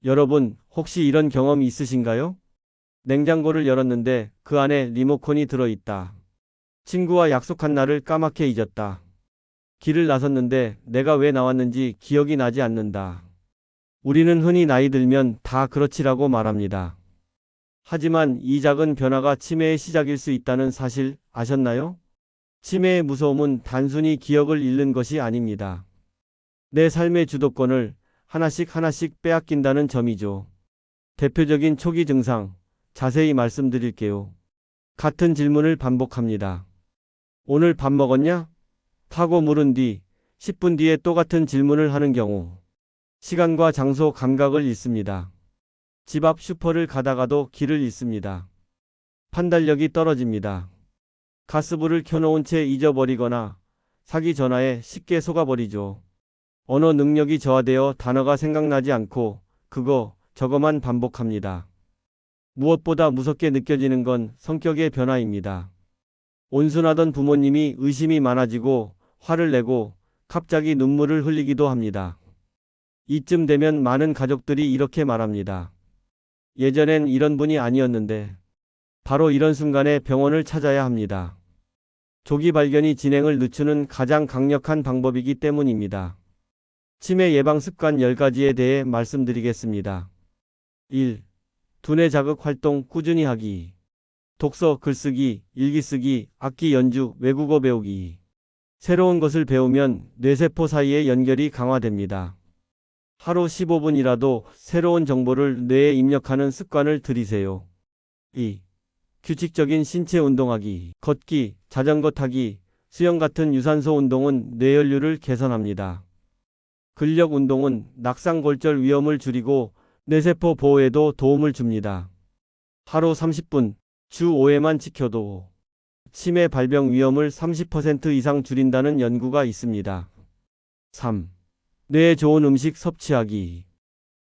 여러분, 혹시 이런 경험 있으신가요? 냉장고를 열었는데 그 안에 리모컨이 들어있다. 친구와 약속한 날을 까맣게 잊었다. 길을 나섰는데 내가 왜 나왔는지 기억이 나지 않는다. 우리는 흔히 나이 들면 다 그렇지라고 말합니다. 하지만 이 작은 변화가 치매의 시작일 수 있다는 사실 아셨나요? 치매의 무서움은 단순히 기억을 잃는 것이 아닙니다. 내 삶의 주도권을 하나씩 하나씩 빼앗긴다는 점이죠. 대표적인 초기 증상, 자세히 말씀드릴게요. 같은 질문을 반복합니다. 오늘 밥 먹었냐? 하고 물은 뒤 10분 뒤에 또 같은 질문을 하는 경우 시간과 장소 감각을 잃습니다. 집 앞 슈퍼를 가다가도 길을 잃습니다. 판단력이 떨어집니다. 가스불을 켜놓은 채 잊어버리거나 사기 전화에 쉽게 속아버리죠. 언어 능력이 저하되어 단어가 생각나지 않고 그거 저거만 반복합니다. 무엇보다 무섭게 느껴지는 건 성격의 변화입니다. 온순하던 부모님이 의심이 많아지고 화를 내고 갑자기 눈물을 흘리기도 합니다. 이쯤 되면 많은 가족들이 이렇게 말합니다. 예전엔 이런 분이 아니었는데 바로 이런 순간에 병원을 찾아야 합니다. 조기 발견이 진행을 늦추는 가장 강력한 방법이기 때문입니다. 치매 예방 습관 10가지에 대해 말씀드리겠습니다. 1. 두뇌 자극 활동 꾸준히 하기. 독서, 글쓰기, 일기 쓰기, 악기 연주, 외국어 배우기. 새로운 것을 배우면 뇌세포 사이의 연결이 강화됩니다. 하루 15분이라도 새로운 정보를 뇌에 입력하는 습관을 들이세요. 2. 규칙적인 신체 운동하기. 걷기, 자전거 타기, 수영 같은 유산소 운동은 뇌혈류를 개선합니다. 근력 운동은 낙상골절 위험을 줄이고 뇌세포 보호에도 도움을 줍니다. 하루 30분, 주 5회만 지켜도 치매 발병 위험을 30% 이상 줄인다는 연구가 있습니다. 3. 뇌에 좋은 음식 섭취하기.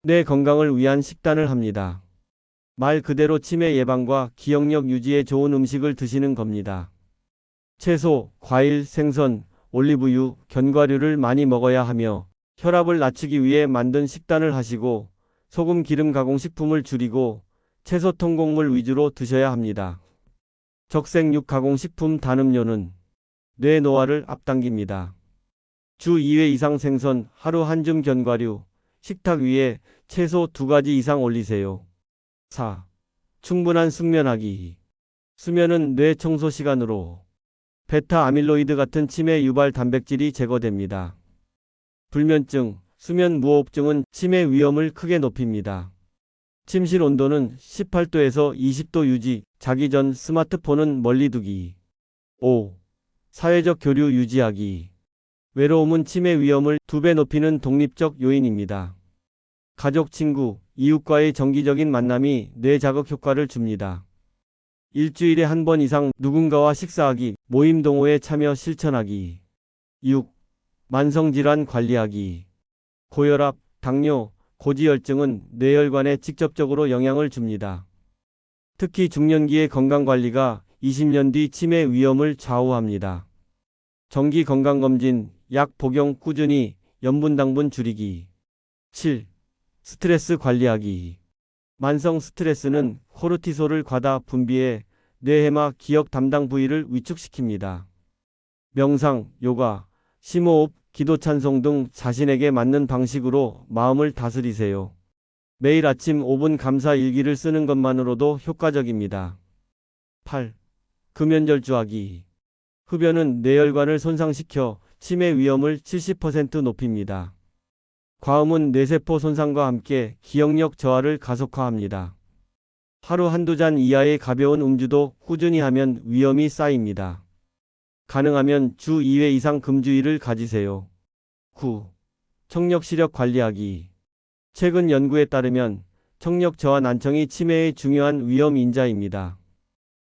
뇌 건강을 위한 식단을 합니다. 말 그대로 치매 예방과 기억력 유지에 좋은 음식을 드시는 겁니다. 채소, 과일, 생선, 올리브유, 견과류를 많이 먹어야 하며 혈압을 낮추기 위해 만든 식단을 하시고 소금 기름 가공식품을 줄이고 채소 통곡물 위주로 드셔야 합니다. 적색육 가공식품 단음료는 뇌 노화를 앞당깁니다. 주 2회 이상 생선, 하루 한 줌 견과류, 식탁 위에 채소 2가지 이상 올리세요. 4. 충분한 숙면하기. 수면은 뇌 청소 시간으로 베타 아밀로이드 같은 치매 유발 단백질이 제거됩니다. 불면증, 수면 무호흡증은 치매 위험을 크게 높입니다. 침실 온도는 18도에서 20도 유지, 자기 전 스마트폰은 멀리 두기. 5. 사회적 교류 유지하기. 외로움은 치매 위험을 2배 높이는 독립적 요인입니다. 가족, 친구, 이웃과의 정기적인 만남이 뇌 자극 효과를 줍니다. 일주일에 한 번 이상 누군가와 식사하기, 모임 동호회 참여 실천하기. 6. 만성질환 관리하기. 고혈압, 당뇨, 고지혈증은 뇌혈관에 직접적으로 영향을 줍니다. 특히 중년기의 건강관리가 20년 뒤 치매 위험을 좌우합니다. 정기 건강검진, 약 복용 꾸준히, 염분 당분 줄이기. 7. 스트레스 관리하기. 만성 스트레스는 코르티솔을 과다 분비해 뇌해마 기억 담당 부위를 위축시킵니다. 명상, 요가, 심호흡, 기도 찬송 등 자신에게 맞는 방식으로 마음을 다스리세요. 매일 아침 5분 감사 일기를 쓰는 것만으로도 효과적입니다. 8. 금연절주하기. 흡연은 뇌혈관을 손상시켜 치매 위험을 70% 높입니다. 과음은 뇌세포 손상과 함께 기억력 저하를 가속화합니다. 하루 한두 잔 이하의 가벼운 음주도 꾸준히 하면 위험이 쌓입니다. 가능하면 주 2회 이상 금주일을 가지세요. 9. 청력 시력 관리하기. 최근 연구에 따르면 청력 저하 난청이 치매의 중요한 위험 인자입니다.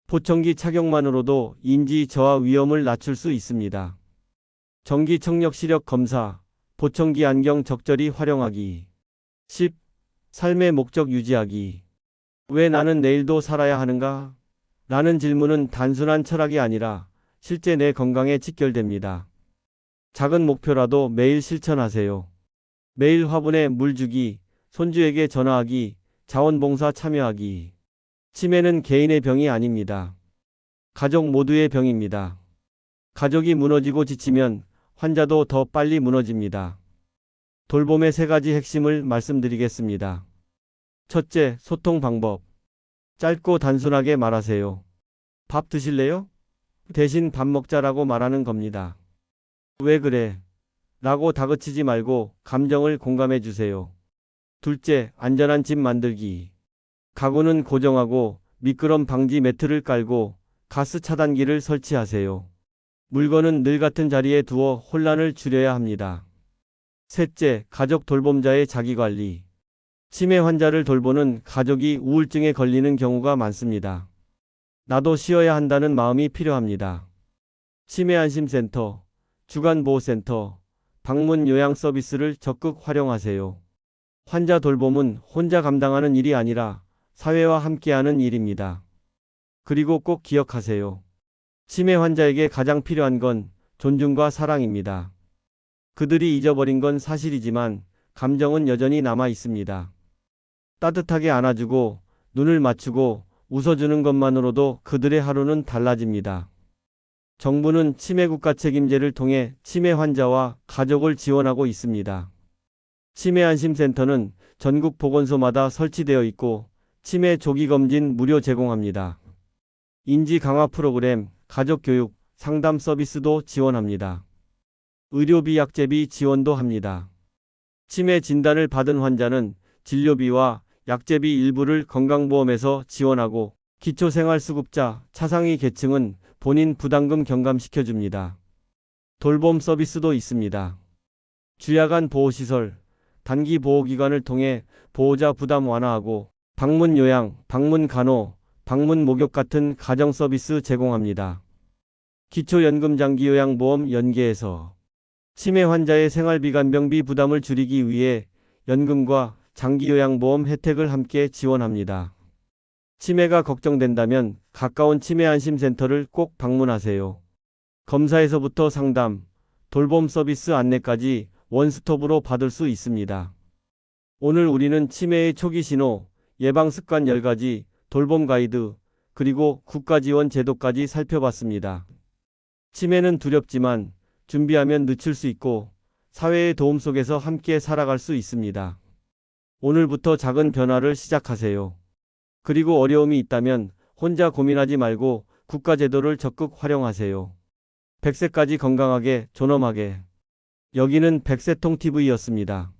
보청기 착용만으로도 인지 저하 위험을 낮출 수 있습니다. 정기 청력 시력 검사, 보청기 안경 적절히 활용하기. 10. 삶의 목적 유지하기. 왜 나는 내일도 살아야 하는가? 라는 질문은 단순한 철학이 아니라 실제 내 건강에 직결됩니다. 작은 목표라도 매일 실천하세요. 매일 화분에 물 주기, 손주에게 전화하기, 자원봉사 참여하기. 치매는 개인의 병이 아닙니다. 가족 모두의 병입니다. 가족이 무너지고 지치면 환자도 더 빨리 무너집니다. 돌봄의 3가지 핵심을 말씀드리겠습니다. 첫째, 소통 방법. 짧고 단순하게 말하세요. 밥 드실래요? 대신 밥 먹자라고 말하는 겁니다. 왜 그래? 라고 다그치지 말고 감정을 공감해 주세요. 둘째, 안전한 집 만들기. 가구는 고정하고 미끄럼 방지 매트를 깔고 가스 차단기를 설치하세요. 물건은 늘 같은 자리에 두어 혼란을 줄여야 합니다. 셋째, 가족 돌봄자의 자기관리. 치매 환자를 돌보는 가족이 우울증에 걸리는 경우가 많습니다. 나도 쉬어야 한다는 마음이 필요합니다. 치매안심센터, 주간보호센터, 방문 요양 서비스를 적극 활용하세요. 환자 돌봄은 혼자 감당하는 일이 아니라 사회와 함께하는 일입니다. 그리고 꼭 기억하세요. 치매 환자에게 가장 필요한 건 존중과 사랑입니다. 그들이 잊어버린 건 사실이지만 감정은 여전히 남아 있습니다. 따뜻하게 안아주고 눈을 맞추고 웃어주는 것만으로도 그들의 하루는 달라집니다. 정부는 치매국가 책임제를 통해 치매 환자와 가족을 지원하고 있습니다. 치매안심센터는 전국 보건소마다 설치되어 있고 치매 조기검진 무료 제공합니다. 인지 강화 프로그램, 가족교육, 상담 서비스도 지원합니다. 의료비 약제비 지원도 합니다. 치매 진단을 받은 환자는 진료비와 약제비 일부를 건강보험에서 지원하고 기초생활수급자, 차상위 계층은 본인 부담금 경감시켜줍니다. 돌봄 서비스도 있습니다. 주야간 보호시설, 단기 보호기관을 통해 보호자 부담 완화하고 방문 요양, 방문 간호, 방문 목욕 같은 가정 서비스 제공합니다. 기초연금 장기요양보험 연계해서 치매 환자의 생활비 간병비 부담을 줄이기 위해 연금과 장기요양보험 혜택을 함께 지원합니다. 치매가 걱정된다면 가까운 치매안심센터를 꼭 방문하세요. 검사에서부터 상담, 돌봄 서비스 안내까지 원스톱으로 받을 수 있습니다. 오늘 우리는 치매의 초기 신호, 예방 습관 10가지, 돌봄 가이드, 그리고 국가 지원 제도까지 살펴봤습니다. 치매는 두렵지만 준비하면 늦출 수 있고 사회의 도움 속에서 함께 살아갈 수 있습니다. 오늘부터 작은 변화를 시작하세요. 그리고 어려움이 있다면 혼자 고민하지 말고 국가 제도를 적극 활용하세요. 100세까지 건강하게, 존엄하게. 여기는 백세통TV였습니다.